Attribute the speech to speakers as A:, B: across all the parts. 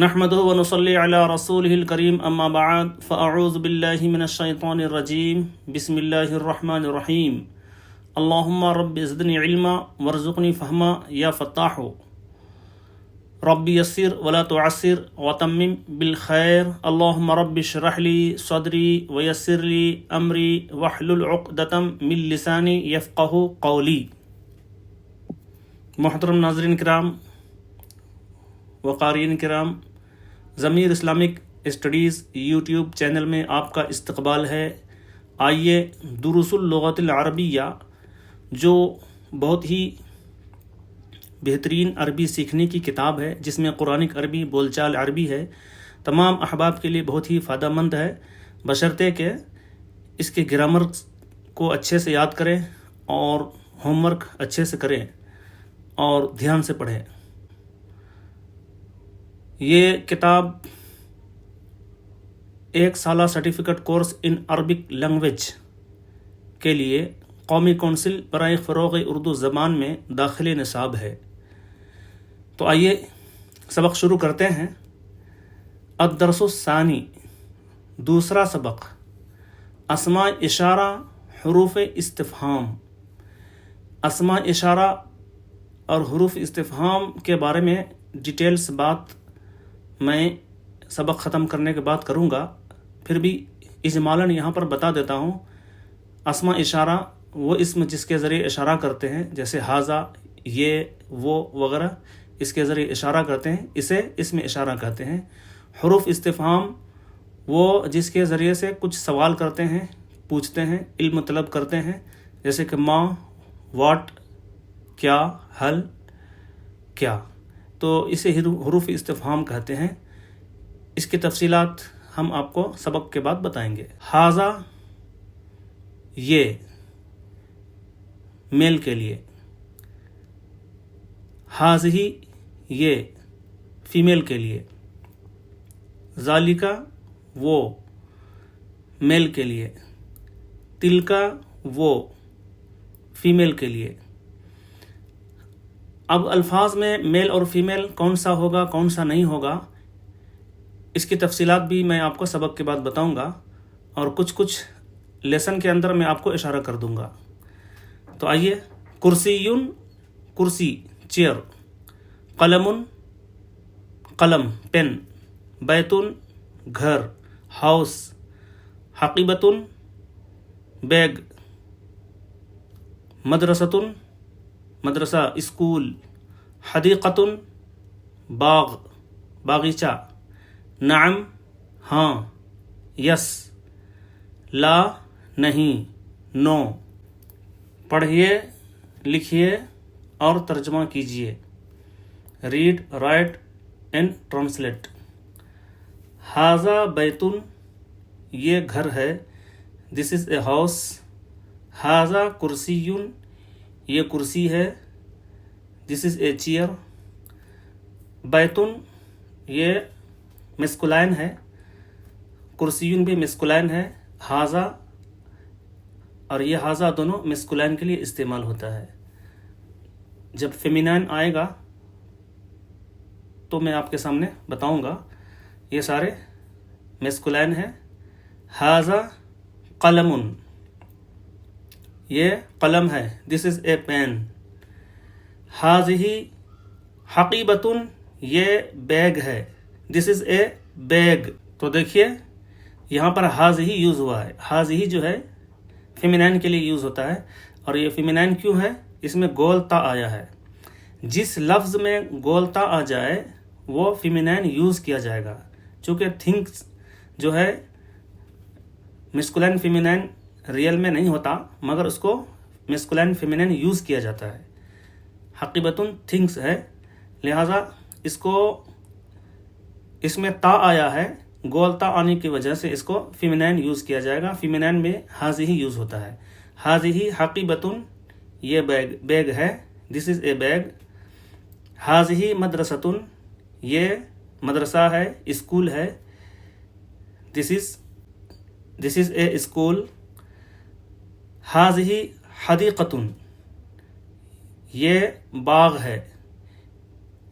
A: نحمده ونصلي على رسوله الكريم اما بعد فاعوذ بالله من الشيطان الرجيم بسم الله الرحمن الرحيم اللهم رب زدني علما وارزقني فهما يا فتاح رب يسر ولا تعسر وتمم بالخير اللهم رب اشرح لي صدري ويسر لي امري واحلل عقدة من لساني يفقهوا قولي. محترم ناظرین کرام و قارئین کرام، ضمیر اسلامک اسٹڈیز یوٹیوب چینل میں آپ کا استقبال ہے. آئیے دروس اللغت العربیہ، جو بہت ہی بہترین عربی سیکھنے کی کتاب ہے، جس میں قرآنک عربی، بول چال عربی ہے، تمام احباب کے لیے بہت ہی فائدہ مند ہے، بشرطے کہ اس کے گرامر کو اچھے سے یاد کریں اور ہوم ورک اچھے سے کریں اور دھیان سے پڑھیں. یہ کتاب ایک سالہ certificate course in Arabic language کے لیے قومی کونسل برائے فروغ اردو زبان میں داخل نصاب ہے. تو آئیے سبق شروع کرتے ہیں. الدرس الثانی، دوسرا سبق، اسماء اشارہ، حروف استفہام. اسماء اشارہ اور حروف استفہام کے بارے میں ڈیٹیلز بات میں سبق ختم کرنے کے بعد کروں گا، پھر بھی اجمالاً یہاں پر بتا دیتا ہوں. اسماء اشارہ وہ اسم جس کے ذریعے اشارہ کرتے ہیں، جیسے ہاذا، یہ، وہ وغیرہ، اس کے ذریعے اشارہ کرتے ہیں، اسے اسم اشارہ کہتے ہیں. حروف استفہام وہ جس کے ذریعے سے کچھ سوال کرتے ہیں، پوچھتے ہیں، علم طلب کرتے ہیں، جیسے کہ ماں، واٹ، کیا، حل، کیا، تو اسے حروف استفہام کہتے ہیں. اس کی تفصیلات ہم آپ کو سبق کے بعد بتائیں گے. ہاذا، یہ، میل کے لیے. ہاذہی، یہ، فیمیل کے لیے. ذالکا، وہ، میل کے لیے. تلکا، وہ، فیمیل کے لیے. اب الفاظ میں میل اور فیمیل کون سا ہوگا، کون سا نہیں ہوگا، اس کی تفصیلات بھی میں آپ کو سبق کے بعد بتاؤں گا، اور کچھ لیسن کے اندر میں آپ کو اشارہ کر دوں گا. تو آئیے. کرسیٌ، کرسی، چیئر. قلم، قلم، پین. بیتٌ، گھر، ہاؤس. حقیبۃ، بیگ. مدرسۃ، مدرسہ، اسکول. حدیقۃ، باغ، باغیچہ. نعم، ہاں. یس، لا، نہیں، نو. پڑھیے، لکھیے اور ترجمہ کیجیے. Read, write and translate. ہاذا بیت، یہ گھر ہے. دس از اے ہاؤس. ہاذا کرسی، یہ کرسی ہے. دس از اے چیئر. بیت، یہ مسکولائن ہے. کرسی بھی مسکولائن ہے. ہاذا اور یہ ہاذا دونوں مسکولائن کے لیے استعمال ہوتا ہے. جب فیمینائن آئے گا تو میں آپ کے سامنے بتاؤں گا. یہ سارے مسکولائن ہیں. ہاذا قلم، یہ قلم ہے. دس از اے پین. ہاذہی حقیبۃ، یہ بیگ ہے. دس از اے بیگ. تو دیکھیے یہاں پر ہاذہی یوز ہوا ہے. ہاذہی جو ہے فیمینائن کے لیے یوز ہوتا ہے. اور یہ فیمینائن کیوں ہے؟ اس میں گول تا آیا ہے. جس لفظ میں گول تا آ جائے وہ فیمینائن یوز کیا جائے گا. چونکہ تھنکس جو ہے مسکولائن فیمینائن ریئل میں نہیں ہوتا، مگر اس کو مسکولائن فیمینائن یوز کیا جاتا ہے. حقیبتن تھنکس ہے، لہٰذا اس میں تا آیا ہے. گول تا آنے کی وجہ سے اس کو فیمینائن یوز کیا جائے گا. فیمینائن میں ہاذہی یوز ہوتا ہے. ہاذہی حقیبتن، یہ بیگ ہے. دس از اے بیگ. ہاذہی مدرستن، یہ مدرسہ ہے، اسکول ہے. دس از اے اسکول. ہاذہی حدیقتن، یہ باغ ہے.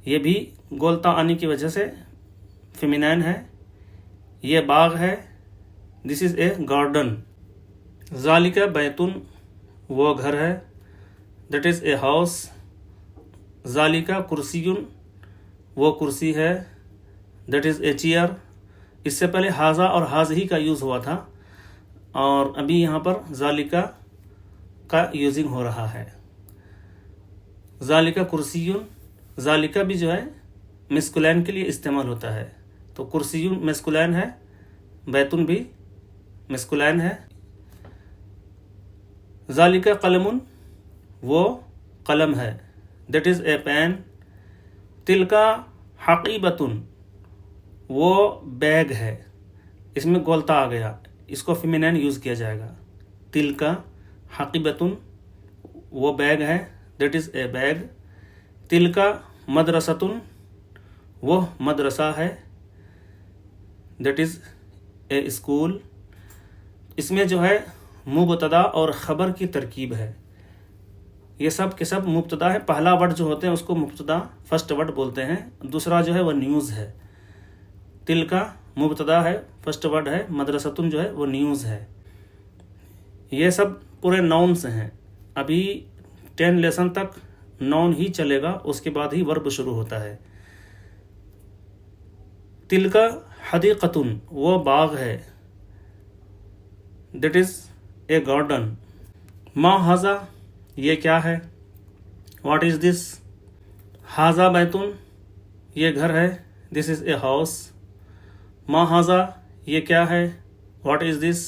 A: یہ بھی گولتا آنے کی وجہ سے فیمینین ہے، یہ باغ ہے، دس از اے گارڈن. ذالک بیتن وہ گھر ہے، دیٹ از اے ہاؤس. ذالک کرسی وہ کرسی ہے، دیٹ از اے چیئر. اس سے پہلے ہاذا اور ہاذہی کا یوز ہوا تھا، اور ابھی یہاں پر ذالک کا یوزنگ ہو رہا ہے. ذالک کرسی، ذالک بھی جو ہے مسکولین کے لیے استعمال ہوتا ہے، تو کرسی مسکولین ہے، بیتن بھی مسکولین ہے. ذالک قلم وہ قلم ہے، دیٹ از اے پین. تلکا حقیبتن وہ بیگ ہے، اس میں گولتا آ گیا، اس کو فیمینین یوز کیا جائے گا. تلکا حقیبتن وہ بیگ ہے، دیٹ از اے بیگ. تلکا مدرستن وہ مدرسہ ہے، دیٹ از اے اسکول. اس میں جو ہے مبتدا اور خبر کی ترکیب ہے. یہ سب کے سب مبتدا ہے. پہلا ورڈ جو ہوتے ہیں اس کو مبتدا فرسٹ ورڈ بولتے ہیں، دوسرا جو ہے وہ نیوز ہے. تلکا مبتدا ہے، فرسٹ ورڈ ہے. مدرستن جو ہے وہ نیوز ہے. یہ سب پورے ناؤنس ہیں. ابھی 10 لیسن تک ناؤن ہی چلے گا، اس کے بعد ہی ورب شروع ہوتا ہے. تلکا حدیقتن وہ باغ ہے، دیٹ از اے گارڈن. ما ھذا یہ کیا ہے، واٹ از دس. ھذا بیتن یہ گھر ہے، دس از اے ہاؤس. ما ھذا یہ کیا ہے، واٹ از دس.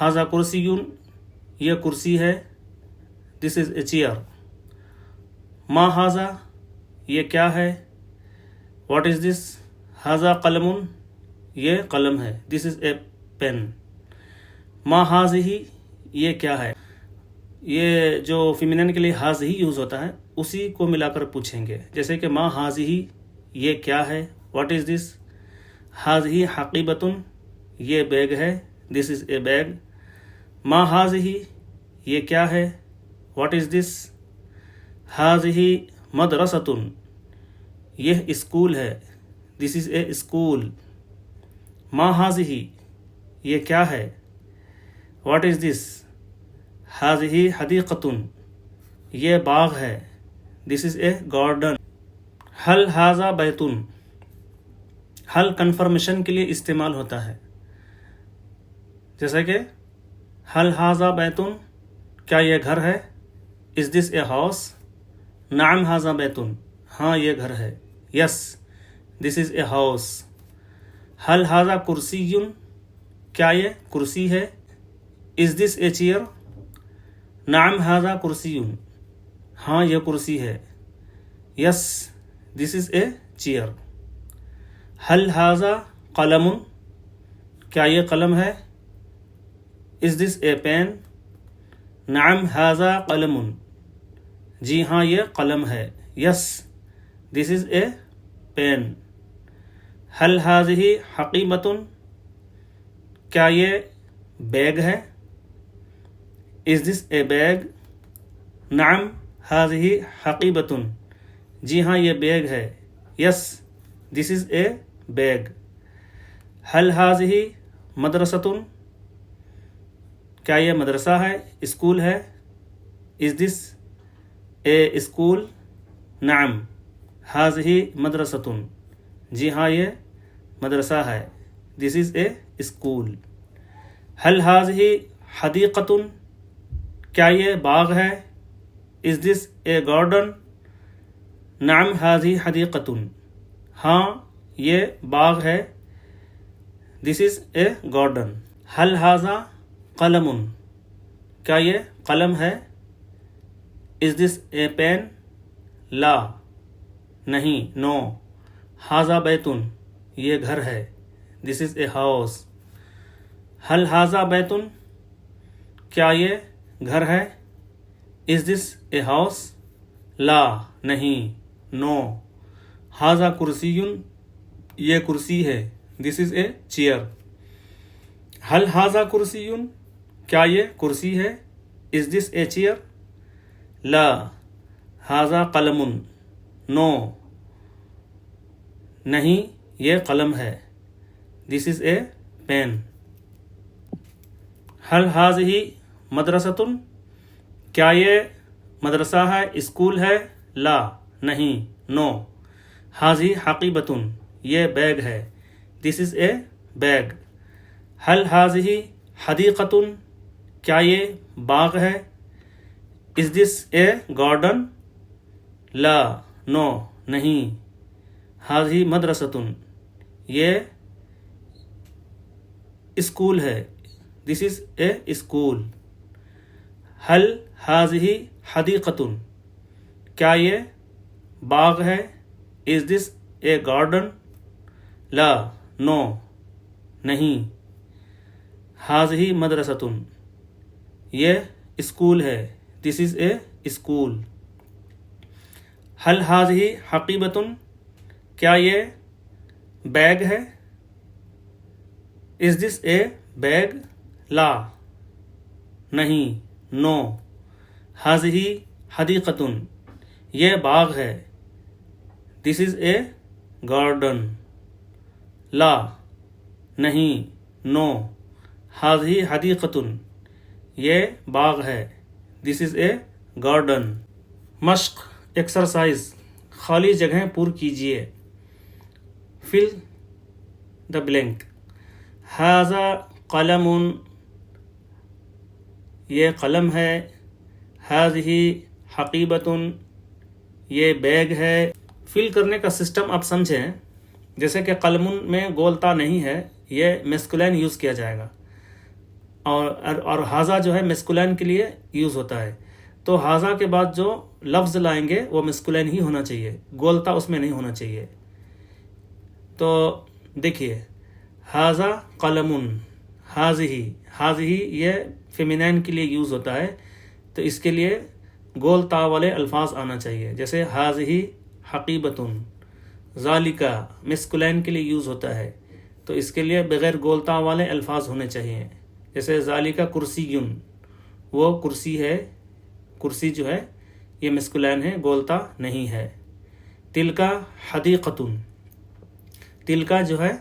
A: ھذا کرسی یہ کرسی ہے، دس از اے چیئر. ما ھذا یہ کیا ہے، واٹ از دس. ھذا قلم یہ قلم ہے، دس از اے پین. ما ھذہ یہ کیا ہے. یہ جو فیمینین کے لیے ھذہ یوز ہوتا ہے اسی کو ملا کر پوچھیں گے، جیسے کہ ما ھذہ یہ کیا ہے، واٹ از دس. ھذہ حقیبتن یہ بیگ ہے، دس از اے بیگ. ما ھذہ یہ کیا ہے، واٹ از دس. ھذہ مدرستن یہ اسکول ہے، دس از اے اسکول. ما ھذہ یہ کیا ہے، واٹ از دس. ھذہ حدیقتن یہ باغ ہے، دس از اے گارڈن. حل ھذا بیتن حل کنفرمیشن کے لیے استعمال ہوتا ہے، جیسا کہ حل ھذا بیتن کیا یہ گھر ہے. از دس اے ہاؤس. نعم ھذا بیتن ہاں یہ گھر ہے. یس دس از اے ہاؤس. حل ھذا کرسی کیا یہ کرسی ہے. از دس اے چیئر. نعم ھذا کرسی ہاں یہ کرسی ہے. یس دس از اے چیئر. حل ھذا قلم کیا یہ قلم ہے. از دس اے پین. نعم ھذا قلم جی ہاں یہ قلم ہے. یس دس از اے پین. حل ھذہ حقیبتن کیا یہ بیگ ہے. از دس اے بیگ. نعم ھذہ حقیبتن جی ہاں یہ بیگ ہے. یس دس از اے بیگ. حل ھذہ مدرستن کیا یہ مدرسہ ہے، اسکول ہے. از دس اے اسکول. نعم ھذہ مدرستن جی ہاں یہ مدرسہ ہے، دس از اے اسکول. حل ھذہ حدیقتن کیا یہ باغ ہے. از دس اے گارڈن. نعم ھذہ حدیقتن ہاں یہ باغ ہے، دس از اے گارڈن. حل ھذا قلم کیا یہ قلم ہے. از دس اے پین. لا نہیں نو. ھذا بیتن یہ گھر ہے، دس از اے ہاؤس. حل ھذا بیتن کیا یہ گھر ہے. از دس اے ہاؤس. لا نہیں نو. ھذا کرسی یہ کرسی ہے، دس از اے چیئر. حل ھذا کرسی کیا یہ کرسی ہے. از دس اے چیئر. لا ھذا قلم نو نہیں یہ قلم ہے. This is a pen. هل هذه مدرسة؟ کیا یہ مدرسہ ہے، اسکول ہے؟ لا، نہیں، نو. هذه حقیبة، یہ بیگ ہے. This is a bag. هل هذه حدیقة؟ کیا یہ باغ ہے؟ Is this a garden؟ لا، نو، نہیں. هذه مدرسة، یہ اسکول ہے. This is a school. هل هذه حدیقة؟ کیا یہ باغ ہے؟ Is this a garden؟ لا، نو، نہیں. هذه مدرسة، یہ اسکول ہے. This is a school. هل هذه حقیبة؟ کیا یہ بیگ ہے؟ Is this a bag؟ لا، نہیں، نو. هذه حدیقة، یہ باغ ہے. This is a garden. لا، نہیں، نو. هذه حدیقة، یہ باغ ہے. This is a garden. مشق، ایکسرسائز. خالی جگہیں پر کیجیے. fill the blank. هذا قلم، یہ قلم ہے. هذه حقیبة، یہ بیگ ہے. فل کرنے کا سسٹم آپ سمجھیں. جیسے کہ قلم میں گولتا نہیں ہے، یہ میسکولین یوز کیا جائے گا، اور ہاذا جو ہے میسکولین کے لیے یوز ہوتا ہے. تو ہاذا کے بعد جو لفظ لائیں گے وہ میسکولین ہی ہونا چاہیے، گولتا اس میں نہیں ہونا چاہیے. تو دیکھیے، ہاذا قلم، ہاذہ یہ فیمینین کے لیے یوز ہوتا ہے، تو اس کے لیے گول تا والے الفاظ آنا چاہیے. جیسے ہاذہ حقیبۃ، ذالکا میسکولین کے لیے یوز ہوتا ہے، تو اس کے لیے بغیر گول تا والے الفاظ ہونے چاہیے. جیسے ذالکا کرسیٌ، وہ کرسی ہے. کرسی جو ہے یہ میسکولین ہے، گولتا نہیں ہے. تلکا حدیقۃ، تلکا جو ہے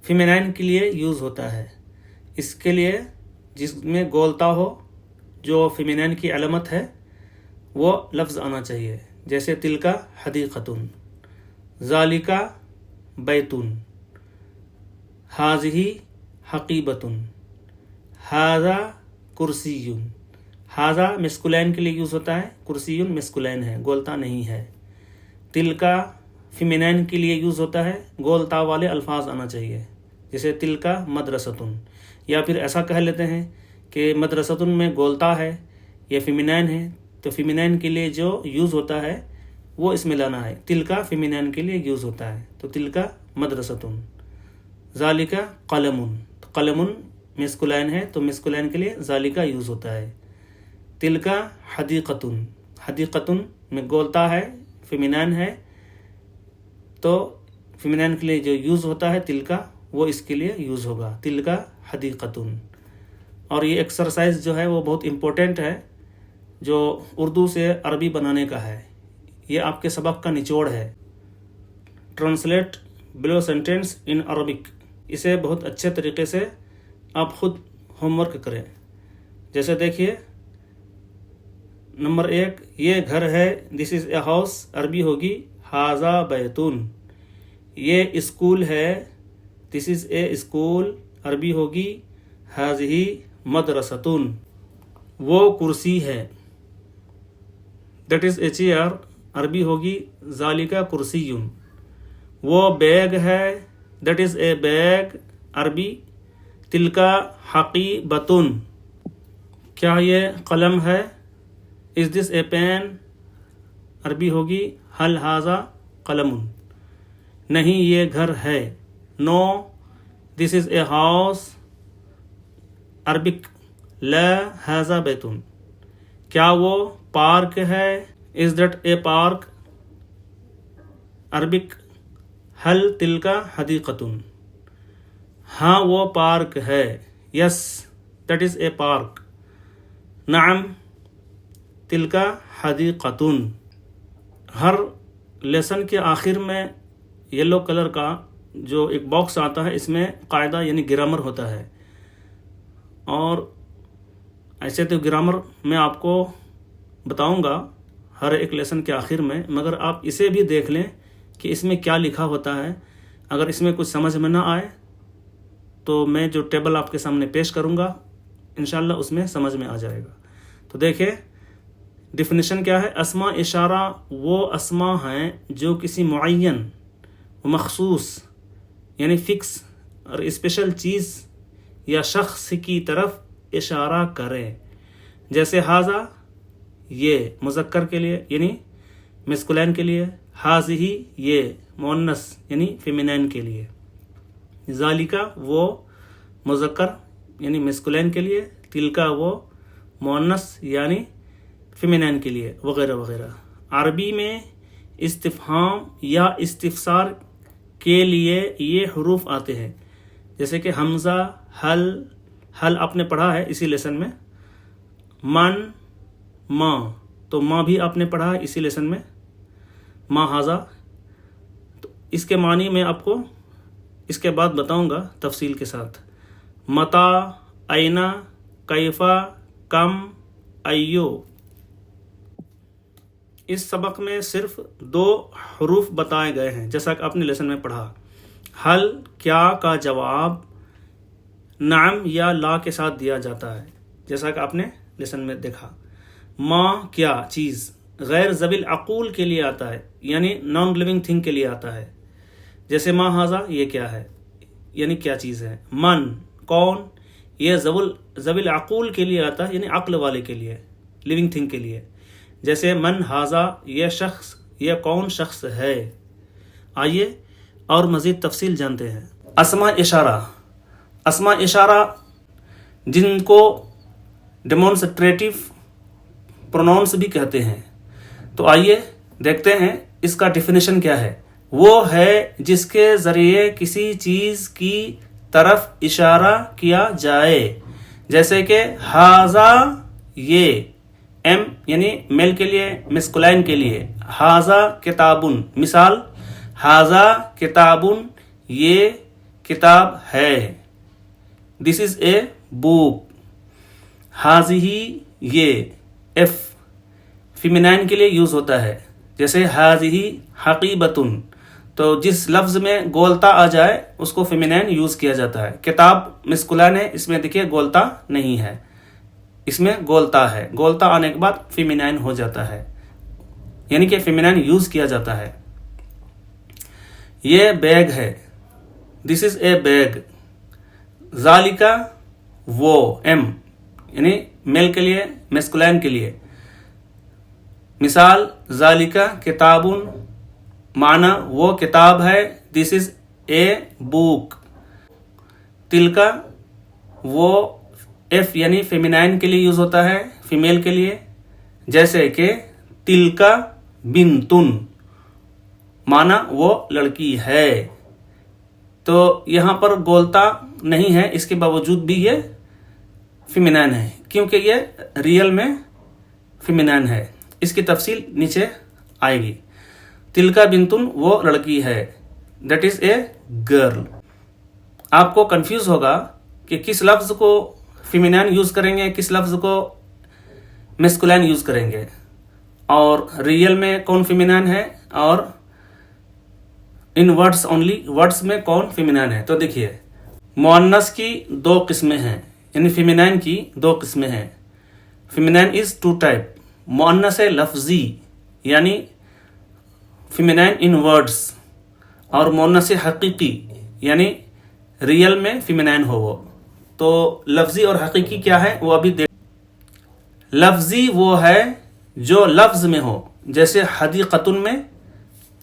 A: فیمینین کے لیے یوز ہوتا ہے. اس کے لیے جس میں گولتا ہو، جو فیمینین کی علامت ہے، وہ لفظ آنا چاہیے. جیسے تلکا حدیقۃ، ذالکا بیتٌ، ہاذہ حقیبۃ، ہاذا کرسیٌ. ہاذا میسکولین کے لیے یوز ہوتا ہے، کرسیٌ میسکولین ہے، گولتا نہیں ہے. تلکا فیمینین کے لیے یوز ہوتا ہے، گولتا والے الفاظ آنا چاہیے. جیسے تلکا مدرستٌ، یا پھر ایسا کہہ لیتے ہیں کہ مدرستٌ میں گولتا ہے، یہ فیمینین ہے، تو فیمینین کے لیے جو یوز ہوتا ہے وہ اس میں لانا ہے. تلکا فیمینین کے لیے یوز ہوتا ہے، تو تلکا مدرستٌ. ذالکا قلم، تو قلم میسکولین ہے، تو میسکولین کے لیے ذالکا یوز ہوتا ہے. تلکا حدیقۃ، حدیقۃ میں گولتا ہے، فیمینین ہے، تو فیمینین کے لیے جو یوز ہوتا ہے تلکا، وہ اس کے لیے یوز ہوگا، تلکا حدیقۃ. اور یہ ایکسرسائز جو ہے وہ بہت امپورٹنٹ ہے، جو اردو سے عربی بنانے کا ہے. یہ آپ کے سبق کا نچوڑ ہے. Translate below sentence in Arabic, اسے بہت اچھے طریقے سے آپ خود ہوم ورک کریں. جیسے دیکھیے، نمبر 1، یہ گھر ہے، دس از اے ہاؤس، عربی ہوگی ہاذا بیتون. یہ اسکول ہے، دس از اے اسکول، عربی ہوگی ہاذہ مدرستون. وہ کرسی ہے، دیٹ از اے چیئر، عربی ہوگی ذالکا کرسیٌ. وہ بیگ ہے، دیٹ از اے بیگ، عربی تلکا حقیبۃ. کیا یہ قلم ہے؟ از دس اے پین، عربی ہوگی هل هذا قلم. نہیں، یہ گھر ہے. نو، دس از اے ہاؤس، عربک لا هذا بیت. کیا وہ پارک ہے؟ Is that a park, Arabic هل تلک حدیقۃ. ہاں، وہ پارک ہے. یس، دیٹ از اے پارک. نعم، تلک حدیقۃ. ہر لیسن کے آخر میں یلو کلر کا جو ایک باکس آتا ہے اس میں قاعدہ یعنی گرامر ہوتا ہے، اور ایسے تو گرامر میں آپ کو بتاؤں گا ہر ایک لیسن کے آخر میں، مگر آپ اسے بھی دیکھ لیں کہ اس میں کیا لکھا ہوتا ہے. اگر اس میں کچھ سمجھ میں نہ آئے تو میں جو ٹیبل آپ کے سامنے پیش کروں گا انشاءاللہ اس میں سمجھ میں آ جائے گا. تو دیکھیں ڈیفینیشن کیا ہے. اسماء اشارہ وہ اسماء ہیں جو کسی معین مخصوص یعنی فکس اور اسپیشل چیز یا شخص کی طرف اشارہ کریں. جیسے ھذا یہ مذکر کے لیے یعنی مسکولین کے لیے، ھذہ یہ مؤنث یعنی فیمینین کے لیے، ذالکا وہ مذکر یعنی مسکولین کے لیے، تلکا وہ مؤنث یعنی فیمینین کے لیے، وغیرہ وغیرہ. عربی میں استفہام یا استفسار کے لیے یہ حروف آتے ہیں، جیسے کہ حمزہ، حل آپ نے پڑھا ہے اسی لیسن میں، من، ما، تو ما بھی آپ نے پڑھا ہے اسی لیسن میں، ما ھذا. تو اس کے معنی میں آپ کو اس کے بعد بتاؤں گا تفصیل کے ساتھ. متا، اینا، کیفا، کم، ایو. اس سبق میں صرف 2 حروف بتائے گئے ہیں جیسا کہ آپ نے لیسن میں پڑھا. حل کیا کا جواب نعم یا لا کے ساتھ دیا جاتا ہے جیسا کہ آپ نے لیسن میں دیکھا. ما کیا چیز غیر ذوی العقول کے لیے آتا ہے یعنی نان لیونگ تھنگ کے لیے آتا ہے، جیسے ما ھذا یہ کیا ہے یعنی کیا چیز ہے. من کون یہ ذوی العقول کے لیے آتا ہے یعنی عقل والے کے لیے، لیونگ تھنگ کے لیے، جیسے من ھذا یہ شخص یہ کون شخص ہے. آئیے اور مزید تفصیل جانتے ہیں. اسماء اشارہ، اسماء اشارہ جن کو ڈیمونسٹریٹو پروناؤنس بھی کہتے ہیں. تو آئیے دیکھتے ہیں اس کا ڈیفینیشن کیا ہے. وہ ہے جس کے ذریعے کسی چیز کی طرف اشارہ کیا جائے، جیسے کہ ھذا یہ ایم یعنی میل کے لیے، مسکولین کے لیے، ھذا کتابن مثال، ھذا کتابن یہ کتاب ہے، دس از اے بک. ھذہ یہ ایف فیمینین کے لیے یوز ہوتا ہے، جیسے ھذہ حقیبۃن، تو جس لفظ میں گولتا آ جائے اس کو فیمینین یوز کیا جاتا ہے. کتاب مسکولین ہے، اس میں دیکھیے گولتا نہیں ہے، اس میں گولتا ہے، گولتا آنے کے بعد فیمینین ہو جاتا ہے یعنی کہ فیمینین یوز کیا جاتا ہے. یہ بیگ ہے، دس از اے بیگ. ذالکا وہ ایم یعنی میل کے لیے، مسکولین کے لیے، مثال ذالکا کتابن معنی وہ کتاب ہے، دس از اے بک. تلکا وہ ایف یعنی فیمینین کے لیے یوز ہوتا ہے، فیمیل کے لیے، جیسے کہ تلکا بنتن معنی وہ لڑکی ہے. تو یہاں پر گولتا نہیں ہے، اس کے باوجود بھی یہ فیمینین ہے کیونکہ یہ ریئل میں فیمینین ہے. اس کی تفصیل نیچے آئے گی. تلکا بنتن وہ لڑکی ہے، دیٹ از اے گرل. آپ کو کنفیوز ہوگا کہ کس لفظ کو فیمینین یوز کریں گے، کس لفظ کو مسکولین یوز کریں گے، اور ریئل میں کون فیمینین ہے اور ان ورڈس اونلی ورڈس میں کون فیمینین ہے. تو دیکھیے مؤنث کی 2 قسمیں ہیں یعنی فیمینین کی 2 قسمیں ہیں. فیمینین از 2 ٹائپ. مؤنث لفظی یعنی فیمینین ان ورڈس، اور مؤنث حقیقی یعنی ریئل میں فیمینین ہو وہ. تو لفظی اور حقیقی کیا ہے وہ ابھی دیکھ. لفظی وہ ہے جو لفظ میں ہو، جیسے حدیقتن میں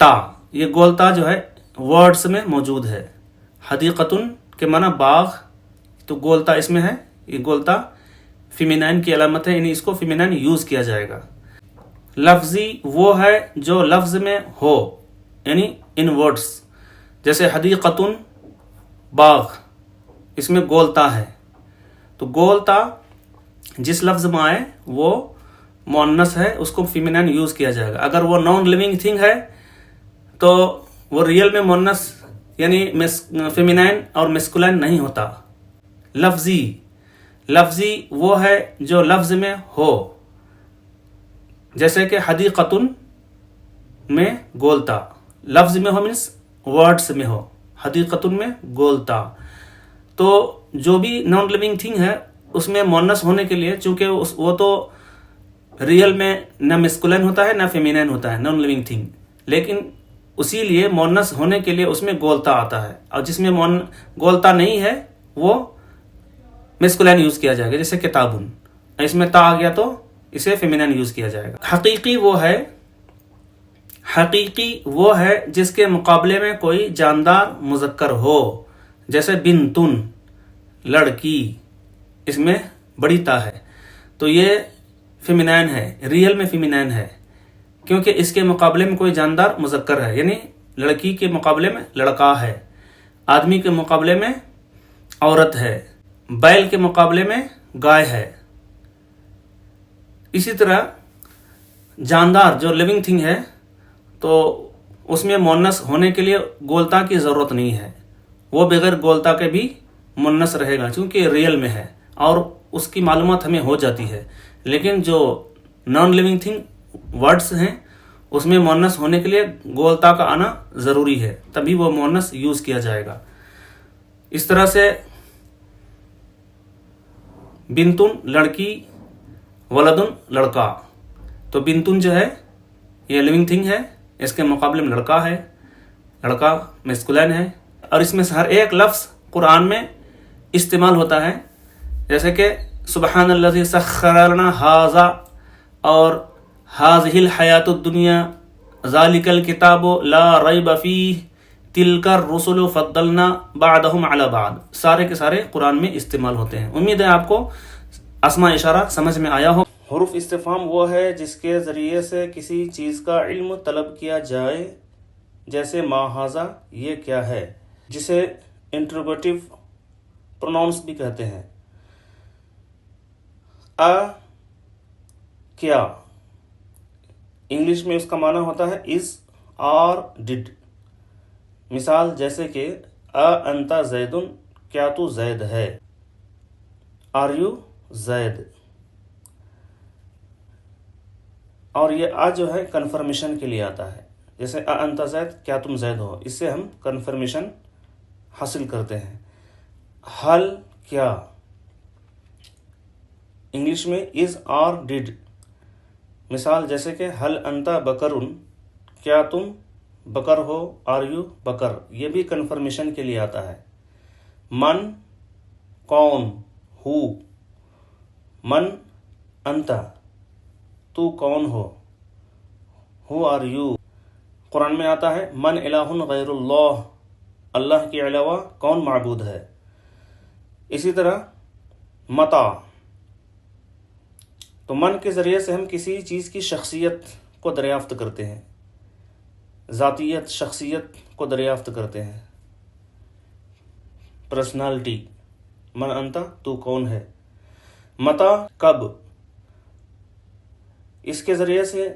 A: تا، یہ گولتا جو ہے ورڈس میں موجود ہے. حدیقتن کے معنی باغ، تو گولتا اس میں ہے، یہ گولتا فیمینین کی علامت ہے یعنی اس کو فیمینین یوز کیا جائے گا. لفظی وہ ہے جو لفظ میں ہو یعنی ان ورڈس، جیسے حدیقتن باغ، اس میں گولتا ہے. تو گولتا جس لفظ میں آئے وہ مؤنث ہے، اس کو فیمینین یوز کیا جائے گا. اگر وہ نان لیونگ تھنگ ہے تو وہ ریئل میں مؤنث یعنی فیمینائن اور میسکولائن نہیں ہوتا. لفظی وہ ہے جو لفظ میں ہو، جیسے کہ حدیقتن میں گولتا، لفظ میں ہو مینس ورڈز میں ہو، حدیقتن میں گولتا. تو جو بھی نان لیونگ تھنگ ہے اس میں مونس ہونے کے لیے، چونکہ وہ تو ریئل میں نہ میسکولائن ہوتا ہے نہ فیمینائن ہوتا ہے نان لیونگ تھنگ، لیکن اسی لیے مونس ہونے کے لیے اس میں گولتا آتا ہے، اور جس میں گولتا نہیں ہے وہ میسکولائن یوز کیا جائے گا، جیسے کتابن. اس میں تا آ گیا تو اسے فیمینائن یوز کیا جائے گا. حقیقی وہ ہے جس کے مقابلے میں کوئی جاندار مذکر ہو، جیسے بنتن لڑکی، اس میں بڑی تا ہے تو یہ فیمینائن ہے، ریئل میں فیمینائن ہے، کیونکہ اس کے مقابلے میں کوئی جاندار مذکر ہے، یعنی لڑکی کے مقابلے میں لڑکا ہے، آدمی کے مقابلے میں عورت ہے، بیل کے مقابلے میں گائے ہے. اسی طرح جاندار جو لیونگ تھنگ ہے تو اس میں مونس ہونے کے لیے گولتا کی ضرورت نہیں ہے، وہ بغیر گولتا کے بھی مونس رہے گا چونکہ ریئل میں ہے اور اس کی معلومات ہمیں ہو جاتی ہے. لیکن جو نان لیونگ تھنگ ورڈز ہیں اس میں مونس ہونے کے لیے گولتا کا آنا ضروری ہے، تبھی وہ مونس یوز کیا جائے گا. اس طرح سے بنتن لڑکی، ولدن لڑکا. تو بنتن جو ہے یہ لیونگ تھنگ ہے، اس کے مقابلے میں لڑکا ہے، لڑکا میسکولائن ہے. اور اس میں سے ہر ایک لفظ قرآن میں استعمال ہوتا ہے، جیسے کہ سبحان الذی سخر لنا ھذا اور ھذہ الحیاۃ الدنیا ذالک الکتاب لا ریب فیہ تلک الرسل فضلنا بعضهم علی بعض. سارے کے سارے قرآن میں استعمال ہوتے ہیں. امید ہے آپ کو اسماء اشارہ سمجھ میں آیا ہو. حروف استفہام وہ ہے جس کے ذریعے سے کسی چیز کا علم طلب کیا جائے، جیسے ما ھذا یہ کیا ہے، جسے انٹروگیٹو پروناؤنس بھی کہتے ہیں. کیا انگلش میں اس کا معنی ہوتا ہے از اور ڈڈ. مثال جیسے کہ انت زیدن، کیا تو زید ہے، آر یو زید. اور یہ جو ہے کنفرمیشن کے لیے آتا ہے، جیسے انت زید، کیا تم زید ہو، اس سے ہم کنفرمیشن حاصل کرتے ہیں. حل کیا انگلش میں از اور ڈڈ. مثال جیسے کہ حل انت بکرن، کیا تم بکر ہو، آر یو بکر، یہ بھی کنفرمیشن کے لیے آتا ہے. من کون، ہو، من انت تو کون ہو، ہو آر یو. قرآن میں آتا ہے من الہ غیر اللہ، اللہ کے علاوہ کون معبود ہے. اسی طرح متا، تو من کے ذریعے سے ہم کسی چیز کی شخصیت کو دریافت کرتے ہیں، ذاتیت، شخصیت کو دریافت کرتے ہیں، پرسنالٹی. من انت تو کون ہے. متا کب، اس کے ذریعے سے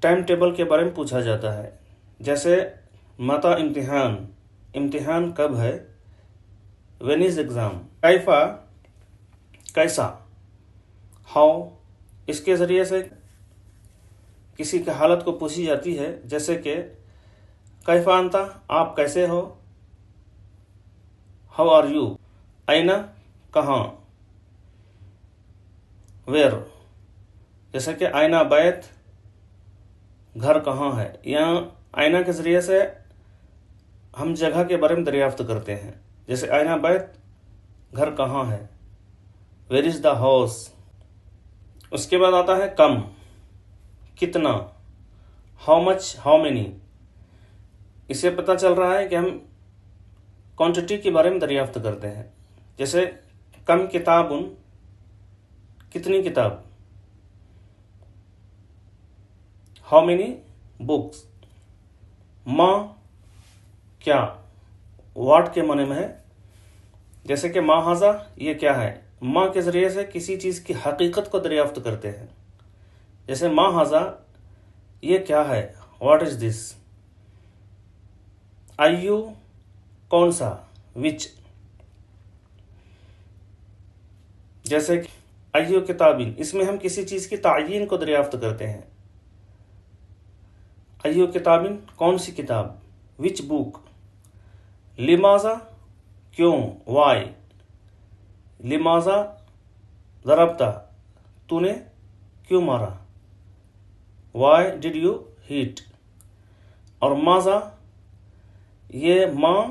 A: ٹائم ٹیبل کے بارے میں پوچھا جاتا ہے، جیسے متا امتحان، امتحان کب ہے، وین از ایگزام. کیفا کیسا، ہاؤ، اس کے ذریعے سے کسی کی حالت کو پوچھی جاتی ہے، جیسے کہ کیفا انت، آپ کیسے ہو، ہاؤ آر یو. اینا کہاں، ویر، جیسے کہ آئینہ بیت، گھر کہاں ہے. یہاں آئینہ کے ذریعے سے ہم جگہ کے بارے میں دریافت کرتے ہیں، جیسے آئینہ بیت، گھر کہاں ہے، ویر از دا ہاؤس. اس کے بعد آتا ہے کم، کتنا، ہاؤ مچ، ہاؤ مینی. اس سے پتہ چل رہا ہے کہ ہم کوانٹٹی کے بارے میں دریافت کرتے ہیں، جیسے کم کتابن، کتنی کتاب، ہاؤ مینی بکس. ماں کیا، واٹ کے معنی میں ہے، جیسے کہ ما ھذا یہ کیا ہے. ماں کے ذریعے سے کسی چیز کی حقیقت کو دریافت کرتے ہیں، جیسے ما ھذا یہ کیا ہے، واٹ از دس. ایو کون سا، وچ، جیسے کہ ایو کتابن، اس میں ہم کسی چیز کی تعین کو دریافت کرتے ہیں. ایو کتابن کون سی کتاب، وچ بک. لماذا کیوں، وائی. لماذا ضربتا، تو نے کیوں مارا. Why did you hit. اور ماذا، یہ ماں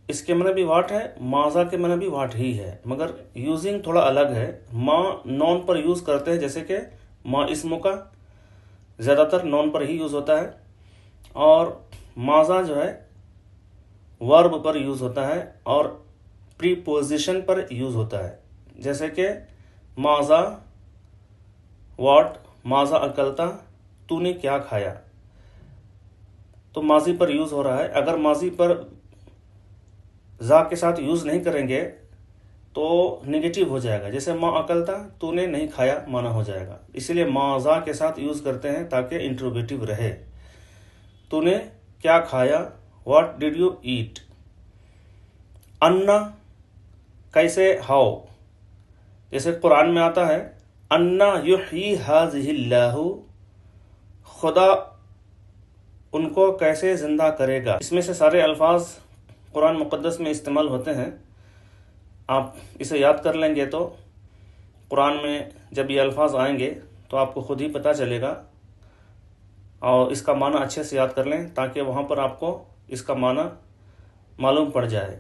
A: اس کے معنی بھی واٹ ہے، ماذا کے معنی بھی واٹ ہی ہے، مگر یوزنگ تھوڑا الگ ہے. ماں نون پر یوز کرتے ہیں، جیسے کہ ماں اسم کا زیادہ تر نون پر ہی یوز ہوتا ہے، اور ماذا جو ہے ورب پر یوز ہوتا ہے اور پری پوزیشن پر یوز ہوتا ہے. جیسے کہ ماذا واٹ، ماذا اکلتا، تو نے کیا کھایا. تو ماضی پر یوز ہو رہا ہے. اگر ماضی پر ذا کے ساتھ یوز نہیں کریں گے تو نگیٹو ہو جائے گا. جیسے ما اکلتا، تو نے نہیں کھایا مانا ہو جائے گا. اسی لیے ماذا کے ساتھ یوز کرتے ہیں تاکہ انٹروگیٹو رہے. تو نے کیا کھایا، واٹ ڈڈ یو ایٹ. انا کیسے، ہاؤ. جیسے قرآن میں آتا ہے انا یحیی ھذہ اللہ، خدا ان کو کیسے زندہ کرے گا. اس میں سے سارے الفاظ قرآن مقدس میں استعمال ہوتے ہیں. آپ اسے یاد کر لیں گے تو قرآن میں جب یہ الفاظ آئیں گے تو آپ کو خود ہی پتہ چلے گا، اور اس کا معنی اچھے سے یاد کر لیں تاکہ وہاں پر آپ کو اس کا معنی معلوم پڑ جائے.